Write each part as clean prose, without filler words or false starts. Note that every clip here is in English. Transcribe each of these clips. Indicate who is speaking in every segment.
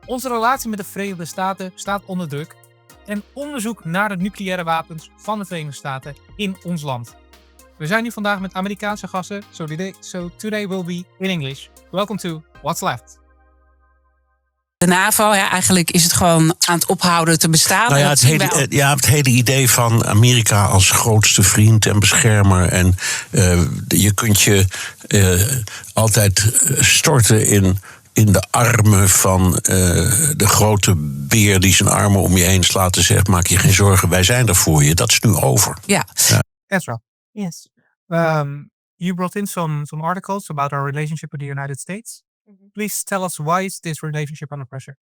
Speaker 1: Onze relatie met de Verenigde Staten staat onder druk en onderzoek naar de nucleaire wapens van de Verenigde Staten in ons land. We zijn nu vandaag met Amerikaanse gasten, so today will be in English. Welcome to What's Left.
Speaker 2: De NAVO, eigenlijk is het gewoon aan het ophouden te bestaan.
Speaker 3: Nou ja, het hele idee van Amerika als grootste vriend en beschermer. En je kunt je altijd storten in de armen van de grote beer die zijn armen om je heen slaat en zegt: maak je geen zorgen, wij zijn er voor je. Dat is nu over.
Speaker 2: Ja.
Speaker 1: Ezra.
Speaker 4: Yes.
Speaker 1: You brought in some articles about our relationship with the United States. Please tell us, why is this relationship under pressure?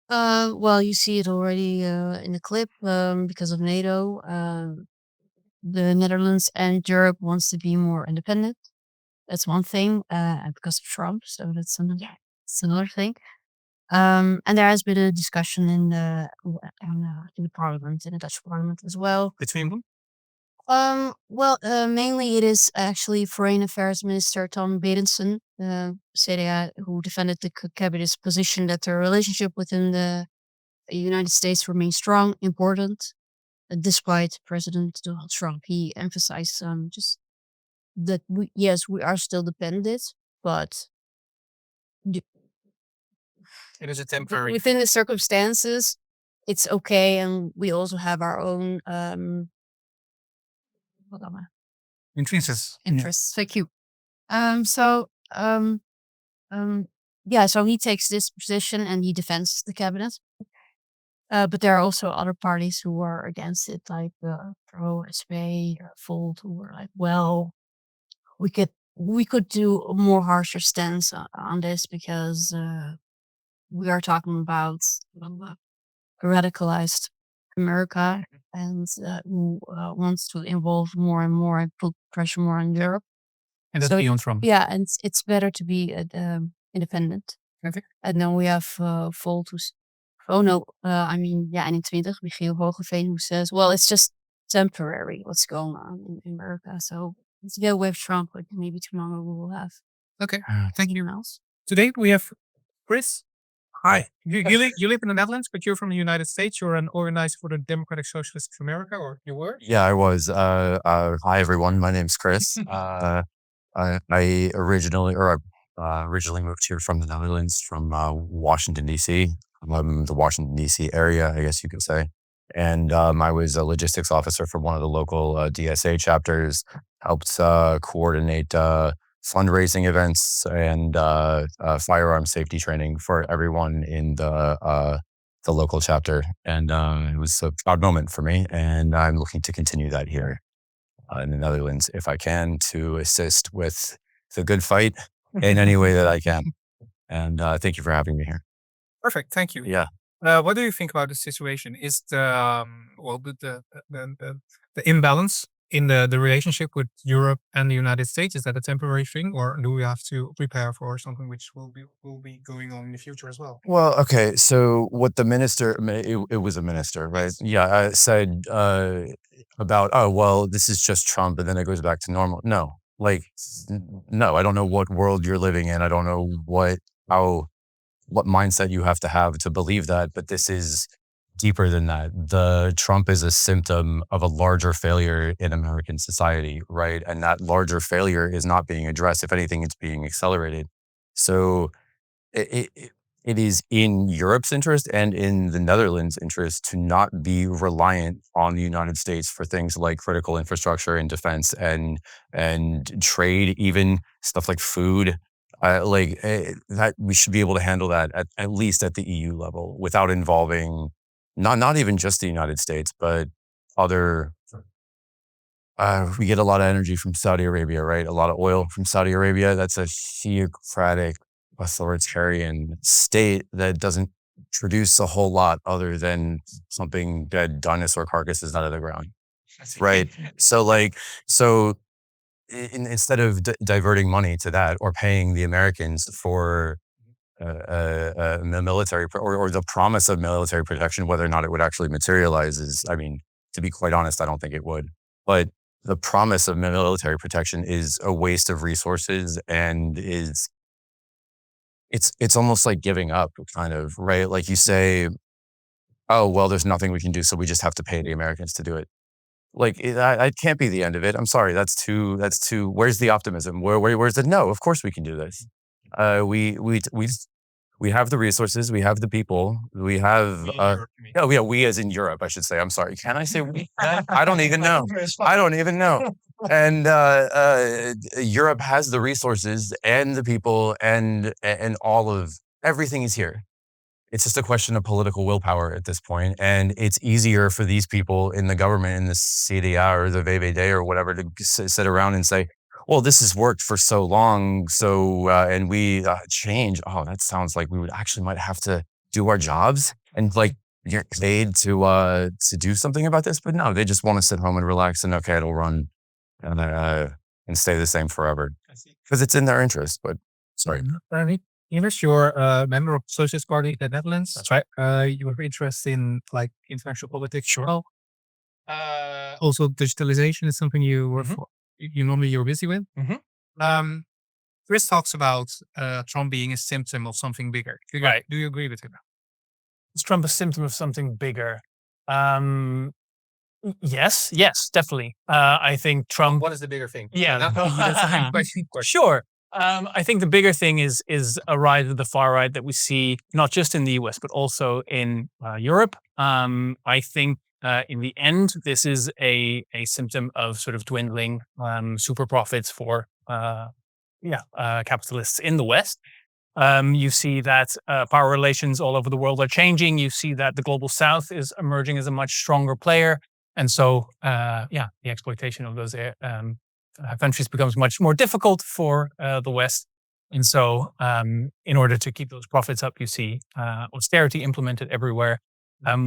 Speaker 4: Well, you see it already in the clip because of NATO. The Netherlands and Europe wants to be more independent. That's one thing, and because of Trump, so that's another thing. And there has been a discussion in the parliament, in the Dutch parliament as well.
Speaker 1: Between them?
Speaker 4: Mainly it is actually Foreign Affairs Minister Tom Berensen, CDA, who defended the cabinet's position that the relationship within the United States remains strong, important, despite President Donald Trump. He emphasized just that we are still dependent, but
Speaker 1: it is a temporary.
Speaker 4: Within the circumstances, it's okay, and we also have our own
Speaker 1: Interests.
Speaker 4: Thank you. So he takes this position and he defends the cabinet. But there are also other parties who are against it, like Pro, SP, Volt, who are like, well, we could do a more harsher stance on this because we are talking about a radicalized America and who wants to involve more and more and put pressure more on Europe.
Speaker 1: And that's beyond Trump.
Speaker 4: Yeah, and it's better to be independent.
Speaker 1: Okay.
Speaker 4: And then we have Volt, who's 21, Michiel Hogeveen, who says, well, it's just temporary what's going on in America. So let's get away with Trump, but maybe tomorrow we will have.
Speaker 1: Okay, thank you.
Speaker 4: Else.
Speaker 1: Today we have Chris.
Speaker 3: Hi.
Speaker 1: You live in the Netherlands, but you're from the United States. You're an organizer for the Democratic Socialists of America, or you were?
Speaker 5: Yeah, I was. Hi, everyone. My name's Chris. I originally moved here from the Netherlands, from Washington, D.C. The Washington, D.C. area, I guess you could say. And I was a logistics officer for one of the local DSA chapters, helped coordinate fundraising events and firearm safety training for everyone in the local chapter. And it was a proud moment for me. And I'm looking to continue that here in the Netherlands, if I can, to assist with the good fight in any way that I can. And thank you for having me here.
Speaker 1: Perfect. Thank you.
Speaker 5: Yeah.
Speaker 1: What do you think about the situation? Is the imbalance in the relationship with Europe and the United States, is that a temporary thing, or do we have to prepare for something which will be going on in the future as well?
Speaker 5: Well, okay. So what the minister, it was a minister, right? Yeah, said about, oh, well, this is just Trump, and then it goes back to normal. No, no, I don't know what world you're living in. I don't know what mindset you have to believe that, but this is deeper than that. The Trump is a symptom of a larger failure in American society, right? And that larger failure is not being addressed. If anything, it's being accelerated. So it is in Europe's interest and in the Netherlands' interest to not be reliant on the United States for things like critical infrastructure and defense and trade, even stuff like food. That we should be able to handle that at least at the EU level without involving not even just the United States, but other. We get a lot of energy from Saudi Arabia, right? A lot of oil from Saudi Arabia. That's a theocratic, authoritarian state that doesn't produce a whole lot other than something dead dinosaur carcasses out of the ground, right? So instead of diverting money to that or paying the Americans for military or the promise of military protection, whether or not it would actually materialize to be quite honest, I don't think it would. But the promise of military protection is a waste of resources and is it's almost like giving up, kind of, right? Like you say, oh well, there's nothing we can do, so we just have to pay the Americans to do it. Like it can't be the end of it. I'm sorry, that's too. Where's the optimism? Where's the no? Of course we can do this. We have the resources, we have the people, we have. No, yeah, we as in Europe, I should say. I'm sorry. Can I say we? I don't even know. I don't even know. And Europe has the resources and the people and all of everything is here. It's just a question of political willpower at this point, and it's easier for these people in the government, in the CDA or the VVD or whatever, to sit around and say, "Well, this has worked for so long, so and we change." Oh, that sounds like we would actually might have to do our jobs and like get paid to do something about this. But no, they just want to sit home and relax and okay, it'll run and stay the same forever because it's in their interest. But sorry.
Speaker 1: Ines, you're a member of the Socialist Party of the Netherlands.
Speaker 6: That's right.
Speaker 1: You have interest in like international politics. Sure. Also, digitalization is something you work for. You're busy with. Chris talks about Trump being a symptom of something bigger. Do you agree with him?
Speaker 6: Is Trump a symptom of something bigger? Yes, definitely. I think Trump.
Speaker 1: What is the bigger thing?
Speaker 6: Yeah,
Speaker 1: that's a question.
Speaker 6: Sure. I think the bigger thing is a rise of the far right that we see not just in the US but also in Europe. I think in the end, this is a symptom of sort of dwindling super profits for capitalists in the West. You see that power relations all over the world are changing. You see that the global South is emerging as a much stronger player, and so the exploitation of those countries becomes much more difficult for the West. And so in order to keep those profits up, you see austerity implemented everywhere,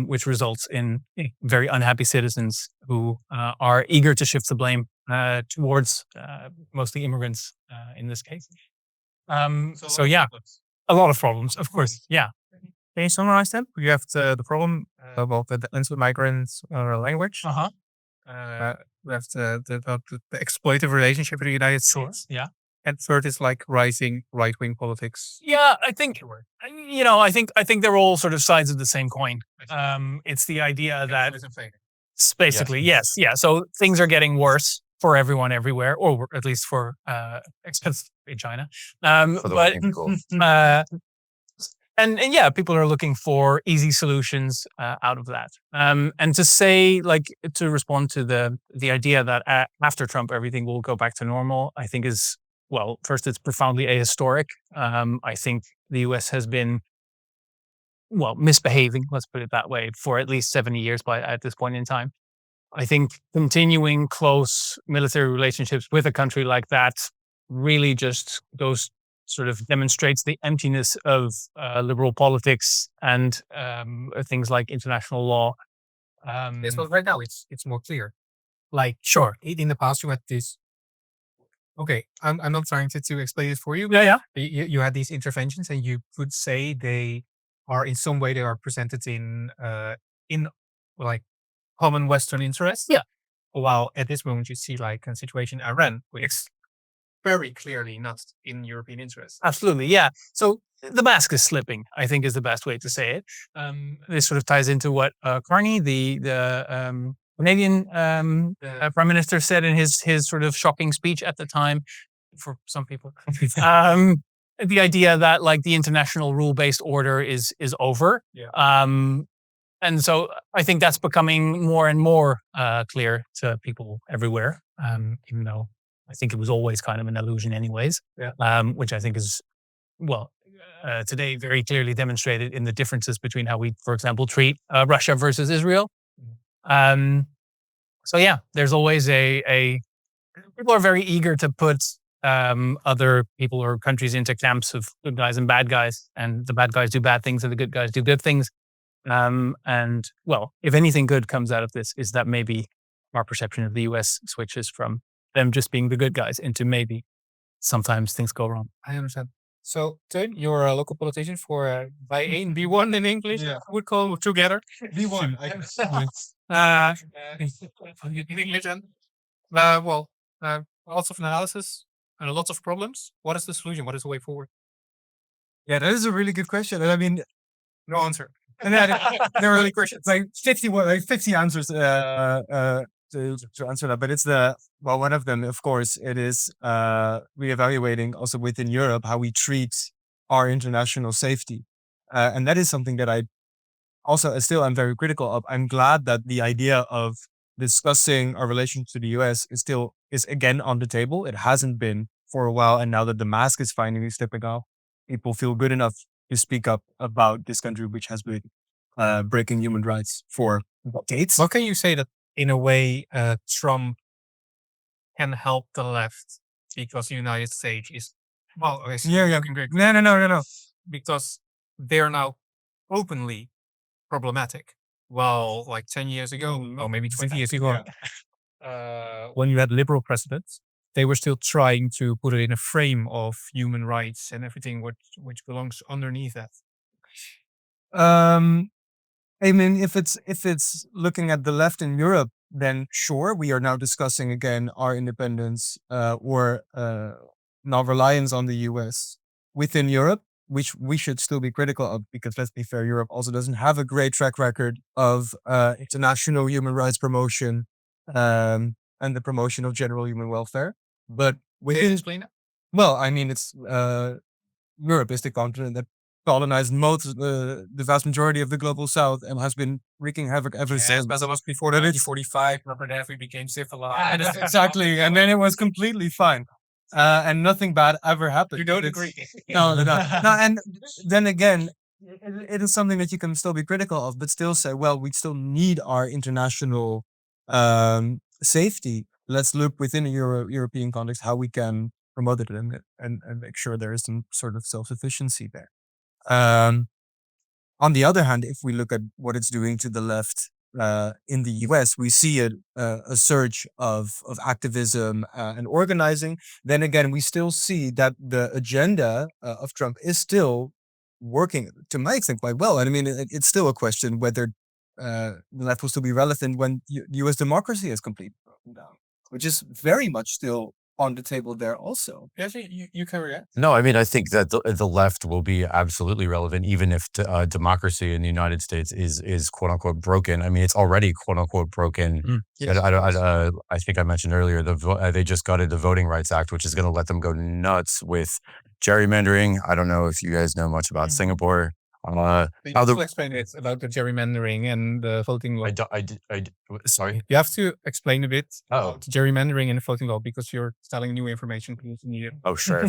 Speaker 6: which results in very unhappy citizens who are eager to shift the blame towards mostly immigrants in this case. A lot of problems, of course. Yeah.
Speaker 1: Can you summarize them? You have the problem about the Netherlands with migrants language. We have the exploitative relationship with the United States.
Speaker 6: Yeah.
Speaker 1: And third is like rising right-wing politics.
Speaker 6: Yeah, I think they're all sort of sides of the same coin. It's the idea that basically, yes. Yeah. So things are getting worse for everyone everywhere, or at least for except in China. And people are looking for easy solutions out of that. And to say, like, to respond to the idea that after Trump everything will go back to normal, I think is, well, first it's profoundly ahistoric. I think the U.S. has been, well, misbehaving, let's put it that way, for at least 70 years at this point in time. I think continuing close military relationships with a country like that really just demonstrates the emptiness of liberal politics and things like international law.
Speaker 1: Yes, but right now it's more clear.
Speaker 6: Like, sure.
Speaker 1: In the past, you had this. Okay, I'm not trying to explain it for you.
Speaker 6: Yeah.
Speaker 1: You had these interventions, and you could say they are in some way they are presented in like common Western interests.
Speaker 6: Yeah.
Speaker 1: While at this moment you see like a situation in Iran, which is very clearly not in European interests.
Speaker 6: Absolutely, yeah. So the mask is slipping, I think, is the best way to say it. This sort of ties into what Carney, the Canadian prime minister, said in his sort of shocking speech at the time. For some people, the idea that like the international rule-based order is over.
Speaker 1: Yeah.
Speaker 6: And so I think that's becoming more and more clear to people everywhere, even though I think it was always kind of an illusion anyways, which I think is, well, today very clearly demonstrated in the differences between how we, for example, treat Russia versus Israel. There's always people are very eager to put other people or countries into camps of good guys and bad guys, and the bad guys do bad things and the good guys do good things. And well, if anything good comes out of this is that maybe our perception of the US switches from them just being the good guys into maybe sometimes things go wrong.
Speaker 1: I understand. So, Teun, you're a local politician for B1 B1 in English. Yeah. I would call them together.
Speaker 7: B1.
Speaker 1: In English, and lots of analysis and lots of problems. What is the solution? What is the way forward?
Speaker 7: Yeah, that is a really good question. And I mean, no answer. And then there were like questions, like 50 answers to answer that. But it's one of them, of course, it is reevaluating also within Europe how we treat our international safety. And that is something that I also still am very critical of. I'm glad that the idea of discussing our relation to the US is again on the table. It hasn't been for a while. And now that the mask is finally slipping off, people feel good enough to speak up about this country, which has been breaking human rights for decades.
Speaker 1: Well, can you say that in a way Trump can help the left because the United States is looking great
Speaker 7: No.
Speaker 1: because they're now openly problematic. Well, like 10 years ago, or maybe 20 years ago, when you had liberal presidents, they were still trying to put it in a frame of human rights and everything which belongs underneath that.
Speaker 7: I mean, if it's looking at the left in Europe, then sure, we are now discussing again our independence or non-reliance on the US within Europe, which we should still be critical of, because let's be fair, Europe also doesn't have a great track record of international human rights promotion and the promotion of general human welfare. But
Speaker 1: Can you explain that?
Speaker 7: well, I mean, it's Europe is the continent that colonized the vast majority of the global south and has been wreaking havoc ever since.
Speaker 1: But it was before 1945, Robert Half, we became civilized.
Speaker 7: Exactly, and then it was completely fine, and nothing bad ever happened.
Speaker 1: You don't
Speaker 7: It's-
Speaker 1: agree.
Speaker 7: No. And then again, it is something that you can still be critical of, but still say, well, we still need our international safety. Let's look within a European context how we can promote it and make sure there is some sort of self-sufficiency there. On the other hand, if we look at what it's doing to the left in the US, we see a surge of activism and organizing. Then again, we still see that the agenda of Trump is still working, to my extent, quite well. And I mean, it's still a question whether the left will still be relevant when US democracy is completely broken down, which is very much still on the table there also.
Speaker 1: Yes, you can react.
Speaker 5: No, I mean, I think that the left will be absolutely relevant, even if democracy in the United States is quote unquote broken. I mean, it's already quote unquote broken. I think I mentioned earlier they just gutted the Voting Rights Act, which is going to let them go nuts with gerrymandering. I don't know if you guys know much about Singapore.
Speaker 1: You have to explain it about the gerrymandering and the voting law.
Speaker 5: Sorry.
Speaker 1: You have to explain a bit
Speaker 5: Oh.
Speaker 1: about gerrymandering and the voting law because you're telling new information.
Speaker 5: Oh, sure.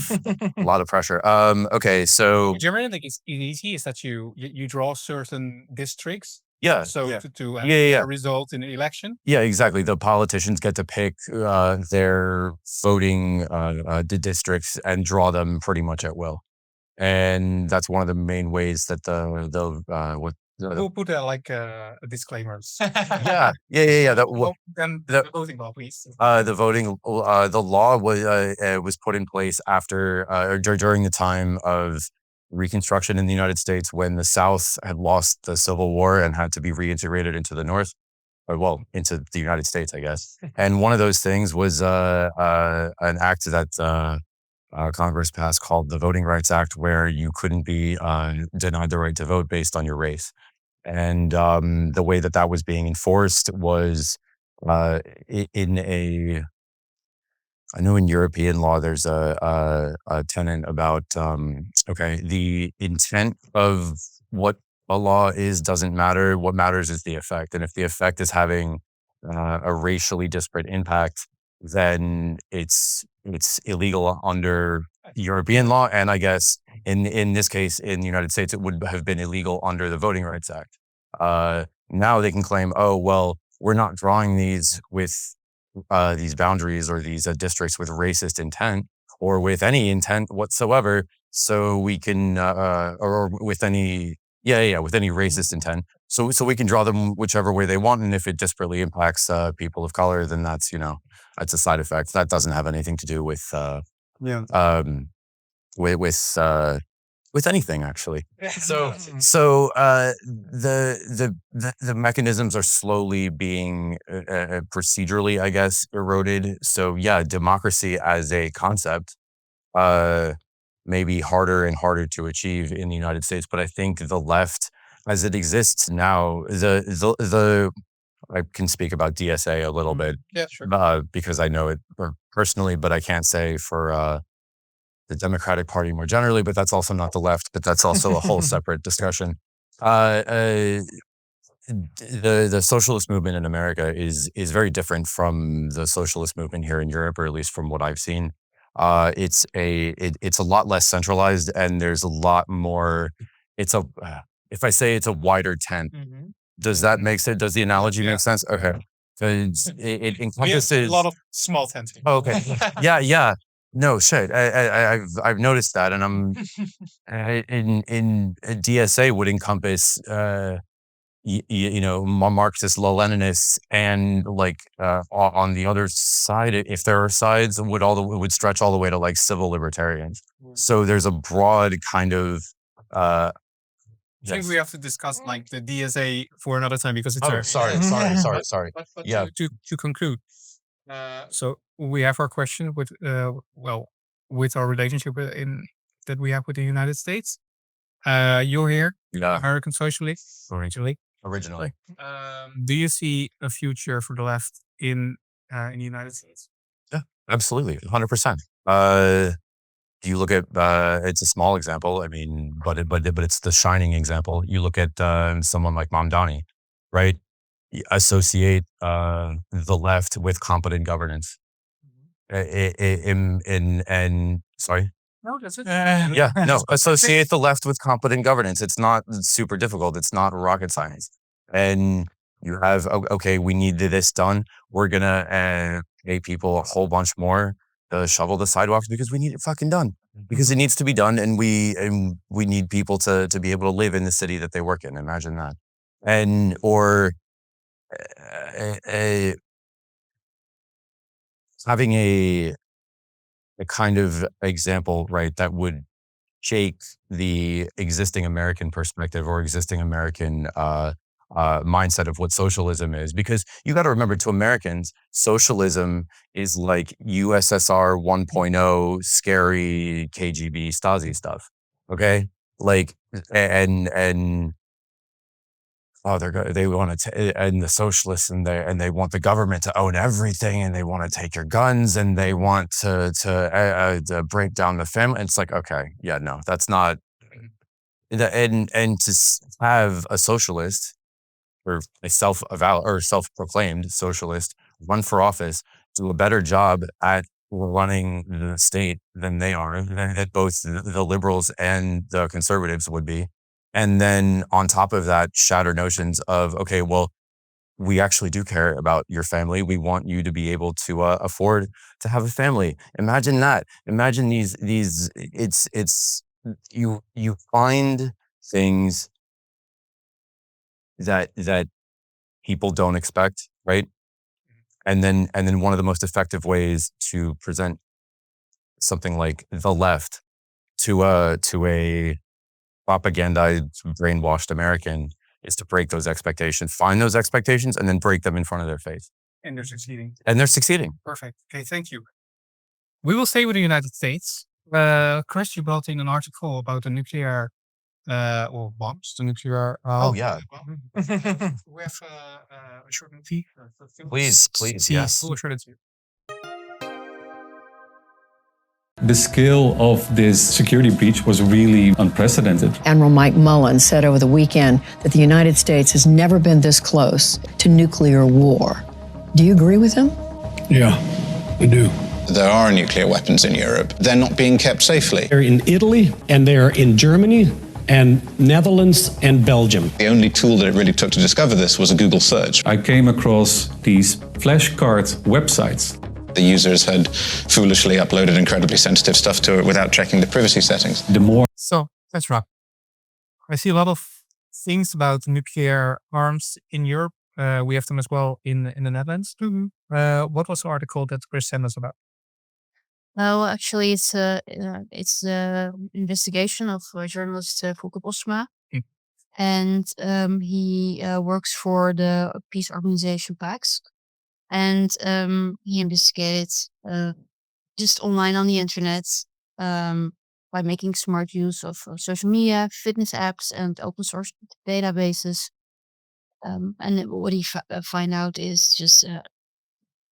Speaker 5: A lot of pressure. Okay, so
Speaker 1: Gerrymandering is easy. Is that you draw certain districts.
Speaker 5: yeah.
Speaker 1: So
Speaker 5: Yeah.
Speaker 1: to have
Speaker 5: Yeah.
Speaker 1: a result in the election.
Speaker 5: Yeah, exactly. The politicians get to pick their voting districts and draw them pretty much at will, and that's one of the main ways that
Speaker 1: We'll put disclaimers.
Speaker 5: yeah.
Speaker 1: Then
Speaker 5: the-
Speaker 1: the voting law, please.
Speaker 5: The law was put in place after during the time of Reconstruction in the United States, when the South had lost the Civil War and had to be reintegrated into the North, into the United States, I guess. And one of those things was an act that Congress passed called the Voting Rights Act, where you couldn't be denied the right to vote based on your race. And the way that was being enforced was I know in European law, there's a tenet about, the intent of what a law is doesn't matter. What matters is the effect. And if the effect is having a racially disparate impact, then it's illegal under European law. And I guess in this case, in the United States, it would have been illegal under the Voting Rights Act. Now they can claim, oh, well, we're not drawing these with these boundaries or these districts with racist intent or with any intent whatsoever. So we can, or with any, with any racist intent. So we can draw them whichever way they want. And if it disparately impacts people of color, then that's a side effect. That doesn't have anything to do with with anything, actually. So the mechanisms are slowly being procedurally, I guess, eroded. So yeah, democracy as a concept maybe harder and harder to achieve in the United States. But I think the left, as it exists now, the I can speak about DSA a little bit
Speaker 1: Yeah, sure.
Speaker 5: because I know it personally, but I can't say for the Democratic Party more generally. But that's also not the left. But that's also a whole separate discussion. The socialist movement in America is very different from the socialist movement here in Europe, or at least from what I've seen. It's a lot less centralized, and there's a lot more. It's a if I say it's a wider tent, does that make sense? Does the analogy make sense? Okay, 'cause it encompasses
Speaker 1: a lot of small tents.
Speaker 5: Oh, okay. Yeah. No shit. I've noticed that, and I'm in DSA would encompass Marxist Leninists, and like on the other side, if there are sides, would stretch all the way to like civil libertarians. So there's a broad kind of
Speaker 1: I think we have to discuss like the DSA for another time because it's
Speaker 5: Oh, sorry.
Speaker 1: But
Speaker 5: Yeah.
Speaker 1: to conclude, so we have our question with with our relationship that we have with the United States. You're here,
Speaker 5: Yeah.
Speaker 1: American socialist originally. Do you see a future for the left in the United States?
Speaker 5: Yeah, absolutely, 100%. You look at it's a small example. I mean, but it's the shining example. You look at someone like Mamdani, right? Associate the left with competent governance. And sorry.
Speaker 1: No, that's it.
Speaker 5: Yeah, no, associate the left with competent governance. It's not super difficult. It's not rocket science. And you have, okay, we need this done. We're going to pay people a whole bunch more to shovel the sidewalks because we need it fucking done. Because it needs to be done, and we need people to be able to live in the city that they work in. Imagine that. And, or having a kind of example, right, that would shake the existing American perspective or existing American mindset of what socialism is. Because you got to remember, to Americans, socialism is like USSR 1.0 scary KGB Stasi stuff. Okay, like and they want to and the socialists and they want the government to own everything, and they want to take your guns, and they want to break down the family. It's like, okay, yeah, no, that's not. And to have a socialist or a self-proclaimed socialist run for office, do a better job at running the state than they are, that both the liberals and the conservatives would be. And then on top of that, shatter notions of, okay, well, we actually do care about your family. We want you to be able to afford to have a family. Imagine that. Imagine you find things that people don't expect, right? And then one of the most effective ways to present something like the left to a propagandized, brainwashed American is to break those expectations, find those expectations, and then break them in front of their face.
Speaker 1: And they're succeeding.
Speaker 5: And they're succeeding.
Speaker 1: Perfect. Okay, thank you. We will stay with the United States. Chris, you brought in an article about the nuclear or bombs, the nuclear.
Speaker 5: Oh, yeah.
Speaker 1: We have a short movie.
Speaker 5: Please, yes.
Speaker 1: We'll show it to you.
Speaker 8: The scale of this security breach was really unprecedented.
Speaker 9: Admiral Mike Mullen said over the weekend that the United States has never been this close to nuclear war. Do you agree with him?
Speaker 10: Yeah, I do.
Speaker 11: There are nuclear weapons in Europe. They're not being kept safely.
Speaker 10: They're in Italy, and they're in Germany, and Netherlands, and Belgium.
Speaker 11: The only tool that it really took to discover this was a Google search.
Speaker 8: I came across these flashcard websites.
Speaker 11: The users had foolishly uploaded incredibly sensitive stuff to it without checking the privacy settings.
Speaker 1: So let's wrap. I see a lot of things about nuclear arms in Europe. We have them as well in the Netherlands. What was the article that Chris sent us about?
Speaker 4: Well, actually, it's a investigation of journalist Volker Bosma, and he works for the peace organization PAX, and he investigated just online on the internet by making smart use of social media, fitness apps, and open source databases. What he find out is just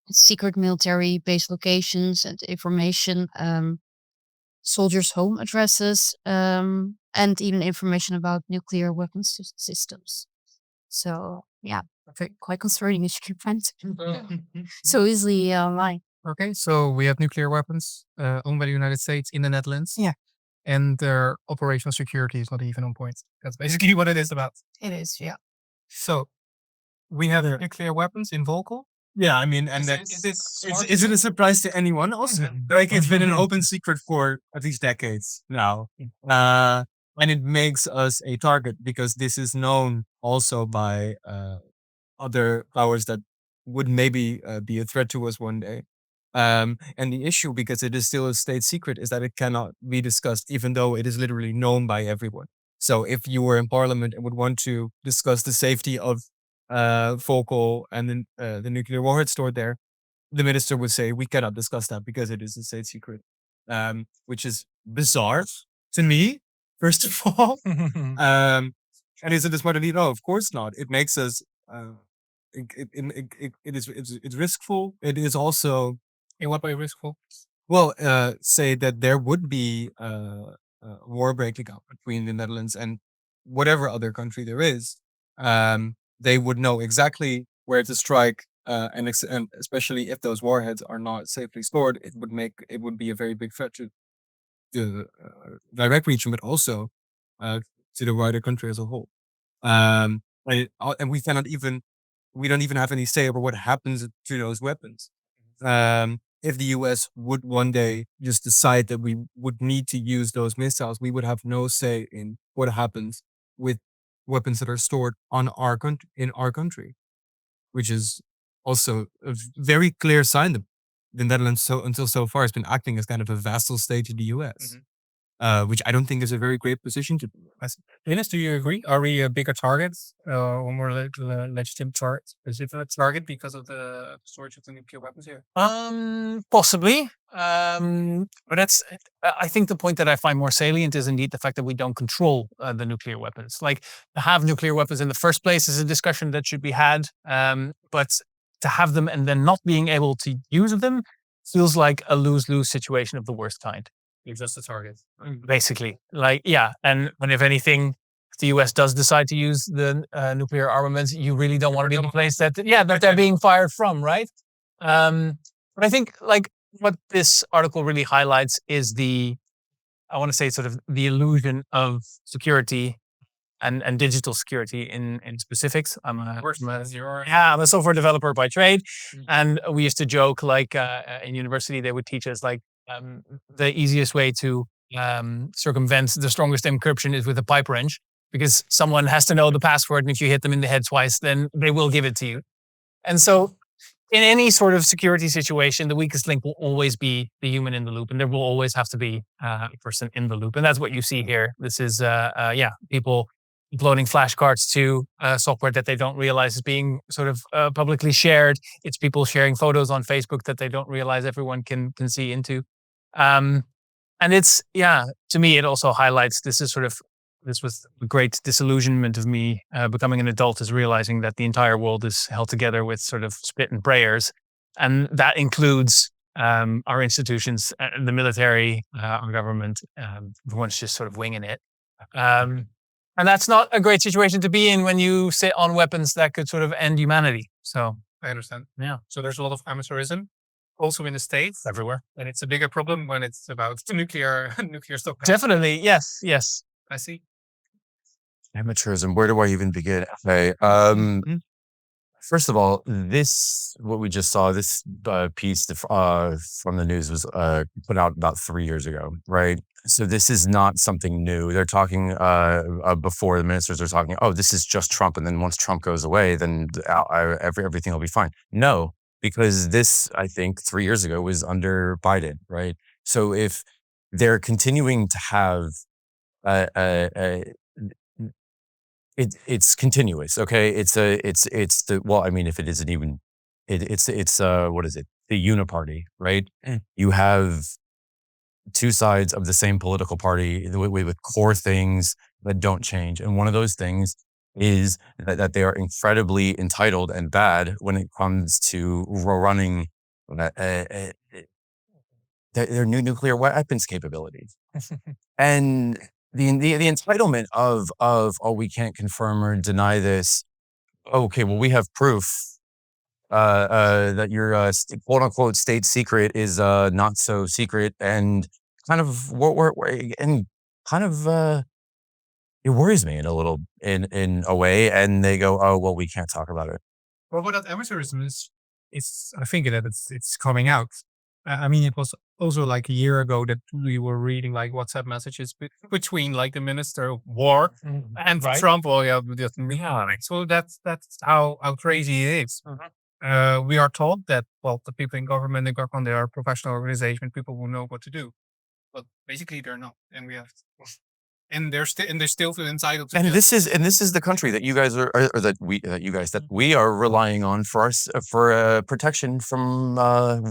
Speaker 4: secret military base locations and information, soldiers' home addresses, and even information about nuclear weapons systems. So yeah, quite concerning as you can find so easily online.
Speaker 1: Okay, so we have nuclear weapons owned by the United States in the Netherlands.
Speaker 4: Yeah.
Speaker 1: And their operational security is not even on point. That's basically what it is about.
Speaker 4: It is, yeah.
Speaker 1: So we have nuclear weapons in Volkel.
Speaker 7: Yeah, I mean, and is it a surprise to anyone also? Like, it's been an open secret for at least decades now. And it makes us a target because this is known also by other powers that would maybe be a threat to us one day. And the issue, because it is still a state secret, is that it cannot be discussed, even though it is literally known by everyone. So if you were in parliament and would want to discuss the safety of Volkel and the nuclear warhead stored there, the minister would say, we cannot discuss that because it is a state secret, which is bizarre to me, first of all. And is it a smart idea? No, of course not. It makes us, it's riskful. It is also...
Speaker 1: In what way riskful?
Speaker 7: Well, say that there would be war breaking out between the Netherlands and whatever other country there is. They would know exactly where to strike, and especially if those warheads are not safely stored, it would be a very big threat to the direct region, but also to the wider country as a whole. And we don't even have any say over what happens to those weapons. If the US would one day just decide that we would need to use those missiles, we would have no say in what happens with weapons that are stored in our country, which is also a very clear sign that the Netherlands, until so far, has been acting as kind of a vassal state to the US. Which I don't think is a very great position to be.
Speaker 1: Linus, do you agree? Are we a bigger target or more legitimate target? Is it a target because of the storage of the nuclear weapons here?
Speaker 6: Possibly. But that's, I think the point that I find more salient is indeed the fact that we don't control the nuclear weapons. Like, to have nuclear weapons in the first place is a discussion that should be had. But to have them and then not being able to use them feels like a lose-lose situation of the worst kind.
Speaker 1: You're just a target.
Speaker 6: Basically. Like, yeah. And if anything, if the US does decide to use the nuclear armaments, you really don't want to be in the place that they're being fired from, right? But I think, like, what this article really highlights is I want to say sort of the illusion of security and digital security in specifics. I'm a software developer by trade. And we used to joke, like, in university, they would teach us, like, the easiest way to circumvent the strongest encryption is with a pipe wrench, because someone has to know the password, and if you hit them in the head twice, then they will give it to you. And so in any sort of security situation, the weakest link will always be the human in the loop, and there will always have to be a person in the loop. And that's what you see here. This is, people uploading flashcards to software that they don't realize is being sort of publicly shared. It's people sharing photos on Facebook that they don't realize everyone can see into. And it's, to me, it also highlights, this was a great disillusionment of me becoming an adult, is realizing that the entire world is held together with sort of spit and prayers. And that includes our institutions, the military, our government, everyone's just sort of winging it. And that's not a great situation to be in when you sit on weapons that could sort of end humanity. So
Speaker 1: I understand.
Speaker 6: Yeah.
Speaker 1: So there's a lot of amateurism also in the States.
Speaker 6: Everywhere.
Speaker 1: And it's a bigger problem when it's about the nuclear stock.
Speaker 6: Definitely. Yes.
Speaker 1: I see.
Speaker 5: Amateurism. Where do I even begin? Okay. First of all, what we just saw, this piece from the news was put out about 3 years ago, right? So this is not something new. They're talking before, the ministers are talking, oh, this is just Trump. And then once Trump goes away, then everything will be fine. No, because this, I think, 3 years ago was under Biden, right? So if they're continuing to have it's continuous, okay? If it isn't even, it's what is it? The uniparty, right? You have two sides of the same political party with core things that don't change. And one of those things is that they are incredibly entitled and bad when it comes to running their new nuclear weapons capabilities. And the entitlement of we can't confirm or deny this. Okay, well, we have proof that your quote unquote state secret is not so secret, and kind of it worries me in a way. And they go, oh well, we can't talk about it.
Speaker 1: Well, what that amateurism is I think that it's coming out. I mean, it was also like a year ago that we were reading like WhatsApp messages between like the Minister of War and Trump. Oh yeah, so that's how crazy it is. We are told that the people in government, they are a professional organization, people who know what to do, but basically they're not, and we have. And they're still feel entitled to.
Speaker 5: And this is the country that you guys are, or that we are relying on for protection from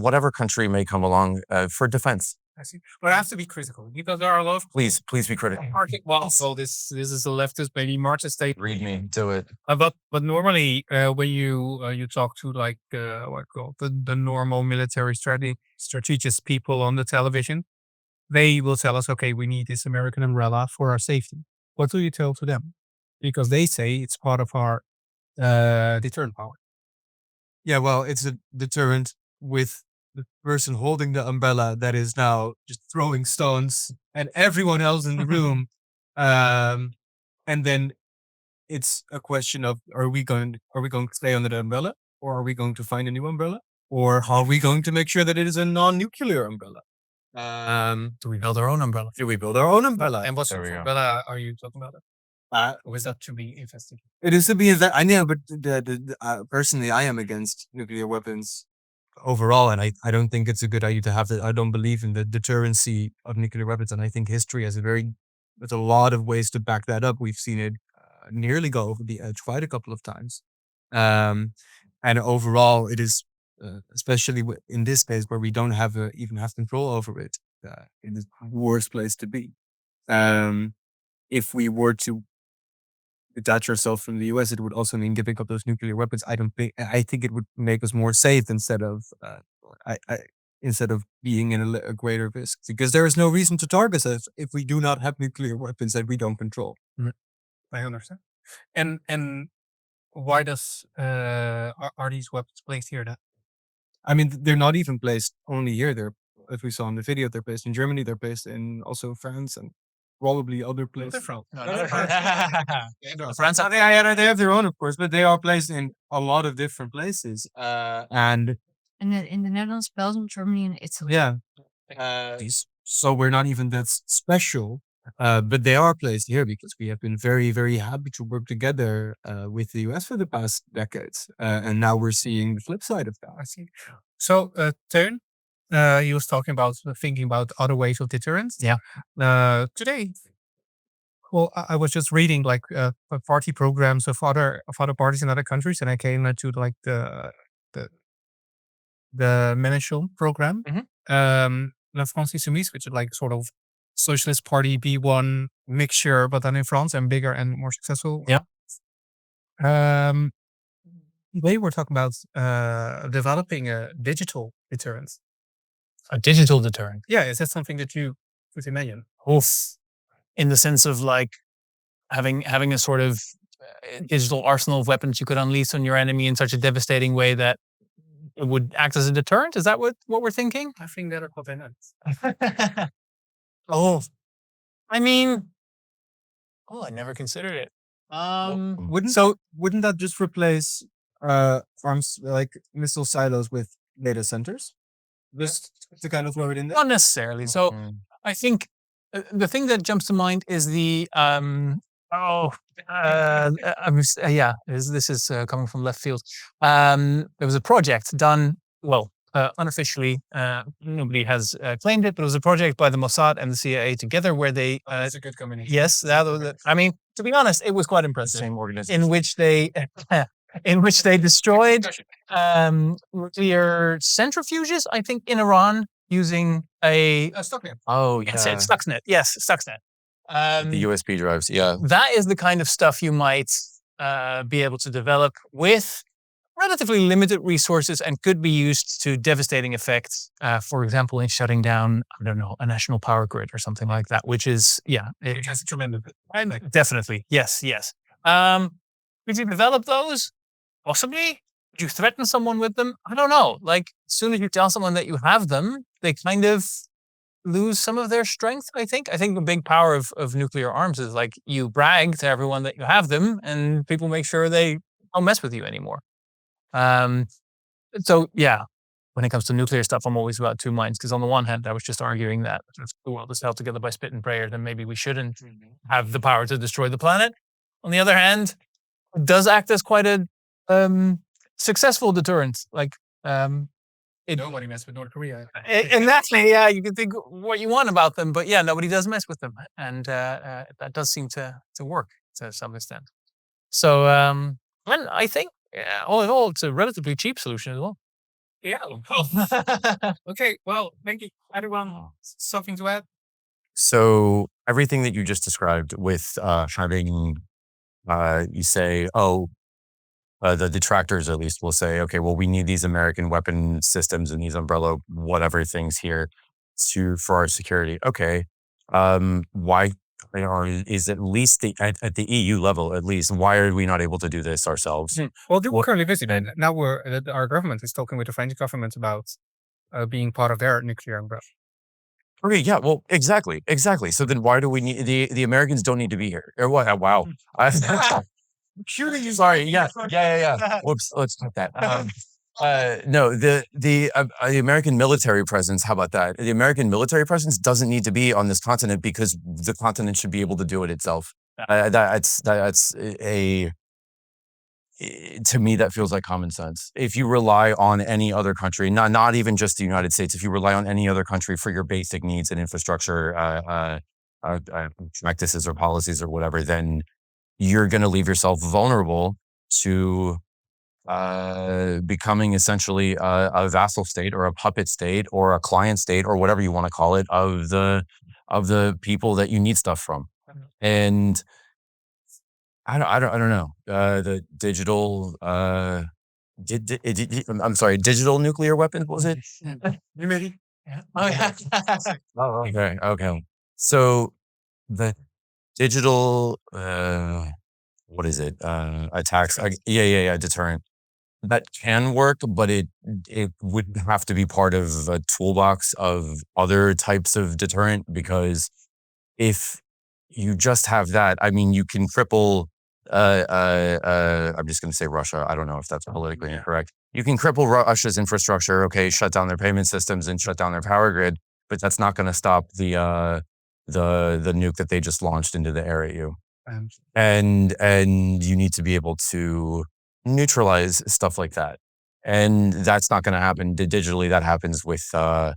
Speaker 5: whatever country may come along for defense.
Speaker 1: I see, but I have to be critical because there are a lot of.
Speaker 5: Please be critical.
Speaker 1: Well, this is a leftist, maybe Marxist state.
Speaker 5: Read me, do it.
Speaker 1: But normally when you talk to like the normal military strategist people on the television, they will tell us, okay, we need this American umbrella for our safety. What do you tell to them? Because they say it's part of our deterrent power.
Speaker 7: Yeah, well, it's a deterrent with the person holding the umbrella that is now just throwing stones at everyone else in the room. And then it's a question of, are we going to stay under the umbrella, or are we going to find a new umbrella, or how are we going to make sure that it is a non-nuclear umbrella?
Speaker 1: Do we build our own umbrella?
Speaker 7: And
Speaker 1: what sort of umbrella are you talking about? Or is that to be investigated?
Speaker 7: It is to be that I know, but personally, I am against nuclear weapons overall, and I don't think it's a good idea to have that. I don't believe in the deterrency of nuclear weapons, and I think history has there's a lot of ways to back that up. We've seen it nearly go over the edge quite a couple of times, and overall, it is. Especially in this case where we don't even have control over it, it is the worst place to be. If we were to detach ourselves from the US, it would also mean giving up those nuclear weapons. I think it would make us more safe instead of being in a greater risk, because there is no reason to target us if we do not have nuclear weapons that we don't control.
Speaker 1: I understand. And why are these weapons placed here then?
Speaker 7: I mean, they're not even placed only here. As we saw in the video, they're placed in Germany. They're placed in also France and probably other places.
Speaker 1: France.
Speaker 7: France. They have their own, of course, but they are placed in a lot of different places. And
Speaker 4: in the Netherlands, Belgium, Germany, and Italy.
Speaker 7: Yeah. So we're not even that special. But they are placed here because we have been very, very happy to work together with the US for the past decades. And now we're seeing the flip side of that.
Speaker 1: I see. So, Teun, he was talking about thinking about other ways of deterrence.
Speaker 6: Yeah.
Speaker 1: Today, well, I was just reading like party programs of other parties in other countries, and I came to like the Mélenchon program, La France Insoumise, which is like sort of Socialist Party B1 mixture, but then in France and bigger and more successful.
Speaker 6: Yeah.
Speaker 1: They were talking about developing a digital deterrence.
Speaker 6: A digital deterrent?
Speaker 1: Yeah, is that something that you would imagine?
Speaker 6: In the sense of like having a sort of digital arsenal of weapons you could unleash on your enemy in such a devastating way that it would act as a deterrent? Is that what we're thinking?
Speaker 1: I think that are covenant.
Speaker 6: I mean, I never considered it.
Speaker 7: Wouldn't that just replace arms like missile silos with data centers? Just to kind of throw it in there?
Speaker 6: Not necessarily. So I think the thing that jumps to mind is the this is coming from left field. There was a project done unofficially. Nobody has claimed it, but it was a project by the Mossad and the CIA together where they.
Speaker 1: That's a good combination.
Speaker 6: Yes, I mean, to be honest, it was quite impressive.
Speaker 5: Same organization.
Speaker 6: In which they destroyed nuclear centrifuges, I think, in Iran, using a
Speaker 1: Stuxnet.
Speaker 5: Oh,
Speaker 6: That's it, Stuxnet. Yes, Stuxnet.
Speaker 5: The USB drives. Yeah.
Speaker 6: That is the kind of stuff you might be able to develop with relatively limited resources and could be used to devastating effects. For example, in shutting down, I don't know, a national power grid or something like that, which is,
Speaker 1: It has a tremendous.
Speaker 6: definitely. Yes. Could you develop those? Possibly. Would you threaten someone with them? I don't know. Like, as soon as you tell someone that you have them, they kind of lose some of their strength, I think. I think the big power of nuclear arms is like you brag to everyone that you have them and people make sure they don't mess with you anymore. So yeah, when it comes to nuclear stuff, I'm always about two minds. Because on the one hand, I was just arguing that if the world is held together by spit and prayer, then maybe we shouldn't have the power to destroy the planet. On the other hand, it does act as quite a successful deterrent. Like
Speaker 1: Nobody mess with North Korea.
Speaker 6: exactly, yeah. You can think what you want about them, but yeah, nobody does mess with them, and that does seem to work to some extent. So, and I think all in all, it's a relatively cheap solution as well.
Speaker 1: Yeah. Okay. Well, thank you, everyone. Something to add?
Speaker 5: So everything that you just described with having, you say, the detractors at least will say, okay, well, we need these American weapon systems and these umbrella whatever things here for our security. Okay, why is at least at the EU level at least? Why are we not able to do this ourselves?
Speaker 1: Well, we're currently busy. Then now our government is talking with the French government about being part of their nuclear umbrella.
Speaker 5: Okay, yeah, well, exactly. So then why do we need the Americans don't need to be here? Or what? Wow. Shooting you. Sorry. Yeah. Whoops. Let's put that. No, the American military presence. How about that? The American military presence doesn't need to be on this continent because the continent should be able to do it itself. That's to me, that feels like common sense. If you rely on any other country, not even just the United States, if you rely on any other country for your basic needs and infrastructure practices or policies or whatever, then you're going to leave yourself vulnerable to becoming essentially a vassal state or a puppet state or a client state or whatever you want to call it of the people that you need stuff from. And I don't know. The digital I'm sorry, digital nuclear weapons, was it?
Speaker 6: Yeah. Oh yeah.
Speaker 5: Oh, okay. So the digital what is it? Attacks. Deterrent. That can work, but it would have to be part of a toolbox of other types of deterrent, because if you just have that, I mean, you can cripple I'm just going to say Russia. I don't know if that's politically incorrect. You can cripple Russia's infrastructure, okay, shut down their payment systems and shut down their power grid, but that's not going to stop the nuke that they just launched into the air at you. And you need to be able to neutralize stuff like that. And that's not going to happen digitally. That happens with, well,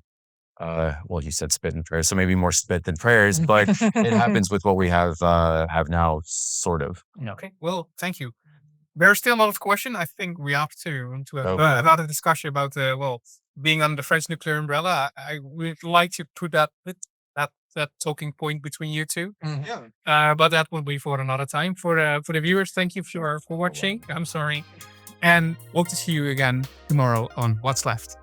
Speaker 5: you said spit and prayers, so maybe more spit than prayers, but it happens with what we have now, sort of.
Speaker 1: Okay. Well, thank you. There's still a lot of questions. I think we have to have another discussion about being under the French nuclear umbrella. I would like to put that talking point between you two. But that will be for another time. For the viewers, thank you for watching. I'm sorry, and hope to see you again tomorrow on What's Left.